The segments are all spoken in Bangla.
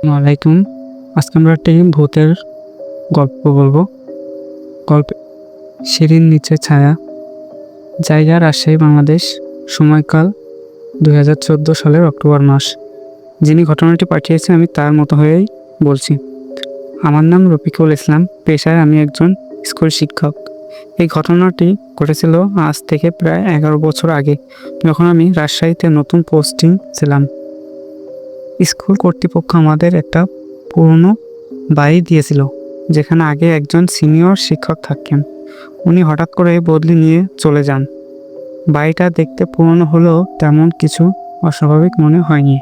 ওয়ালাইকুম। আজকে আমরা একটি ভূতের গল্প বলবো। গল্পে সিঁড়ির নিচে ছায়া। জায়গা রাজশাহী, বাংলাদেশ। সময়কাল 2014 সালের অক্টোবর মাস। যিনি ঘটনাটি পাঠিয়েছে আমি তার মতো হয়েই বলছি। আমার নাম রফিকুল ইসলাম। পেশায় আমি একজন স্কুল শিক্ষক। এই ঘটনাটি ঘটেছিল আজ থেকে প্রায় 11 বছর আগে, যখন আমি রাজশাহীতে নতুন পোস্টিং ছিলাম। স্কুল কর্তৃপক্ষ আমাদের একটা পুরনো বাড়ি দিয়েছিল, যেখানে আগে একজন সিনিয়র শিক্ষক থাকতেন। উনি হঠাৎ করে বদলি নিয়ে চলে যান। বাড়িটা দেখতে পুরনো হলেও তেমন কিছু অস্বাভাবিক মনে হয়নি।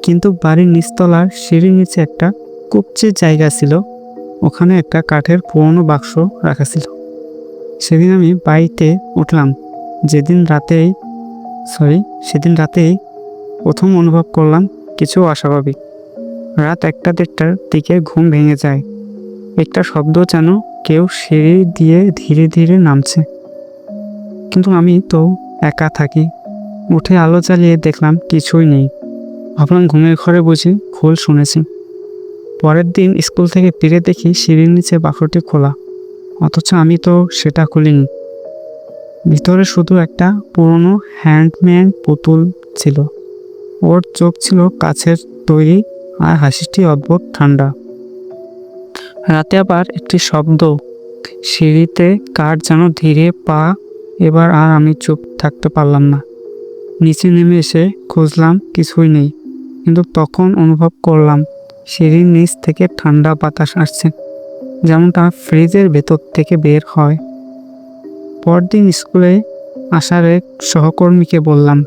কিন্তু বাড়ির নিচতলার সিঁড়ির নিচে একটা কুপচির জায়গা ছিল। ওখানে একটা কাঠের পুরনো বাক্স রাখা ছিল। সেদিন আমি বাড়িতে উঠলাম। সেদিন রাতেই প্রথম অনুভব করলাম কিছু অস্বাভাবিক। রাত 1-1:30টার দিকে ঘুম ভেঙে যায়। একটা শব্দ, যেন কেউ সিঁড়ি দিয়ে ধীরে ধীরে নামছে। কিন্তু আমি তো একা থাকি। উঠে আলো জ্বালিয়ে দেখলাম কিছুই নেই। ভাবলাম ঘুমের ঘরে বুঝি ভুল শুনেছি। পরের দিন স্কুল থেকে ফিরে দেখি সিঁড়ির নিচে বাক্সটি খোলা, অথচ আমি তো সেটা খুলিনি। ভিতরে শুধু একটা পুরনো হ্যান্ডমেড পুতুল ছিল। ওর চোখ ছিল কাচের তৈরি, আর হাসিটি অদ্ভুত ঠান্ডা। রাতে আবার একটি শব্দ, সিঁড়িতে কার যেন ধীরে পা। এবার আর আমি চুপ থাকতে পারলাম না। নিচে নেমে এসে খুঁজলাম, কিছুই নেই। কিন্তু তখন অনুভব করলাম সিঁড়ির নিচ থেকে ঠান্ডা বাতাস আসছে, যেমনটা ফ্রিজের ভেতর থেকে বের হয়। পরদিন স্কুলে আসার এক সহকর্মীকে বললাম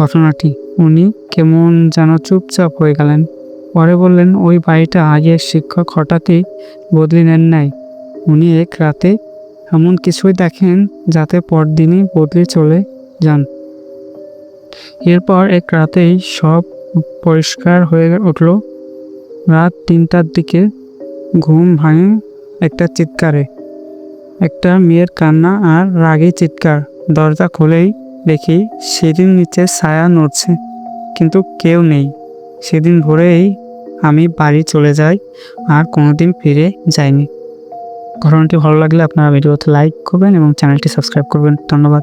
ঘটনাটি। উনি কেমন যেন চুপচাপ হয়ে গেলেন। পরে বললেন, ওই বাড়িটা আগের শিক্ষক হঠাৎই বদলি নেন নাই। উনি এক রাতে এমন কিছুই দেখেন যাতে পরদিনই বদলি চলে যান। এরপর এক রাতেই সব পরিষ্কার হয়ে উঠল। রাত 3টার দিকে ঘুম ভাঙে একটা চিৎকারে। একটা মেয়ের কান্না আর রাগী চিৎকার। দরজা খুলেই দেখি সিঁড়ির নিচে ছায়া নড়ছে, কিন্তু কেউ নেই। সেদিন ভোরেই আমি বাড়ি চলে যাই, আর কোনোদিন ফিরে যাইনি। ঘটনাটি ভালো লাগলে আপনারা ভিডিওতে লাইক করবেন এবং চ্যানেলটি সাবস্ক্রাইব করবেন। ধন্যবাদ।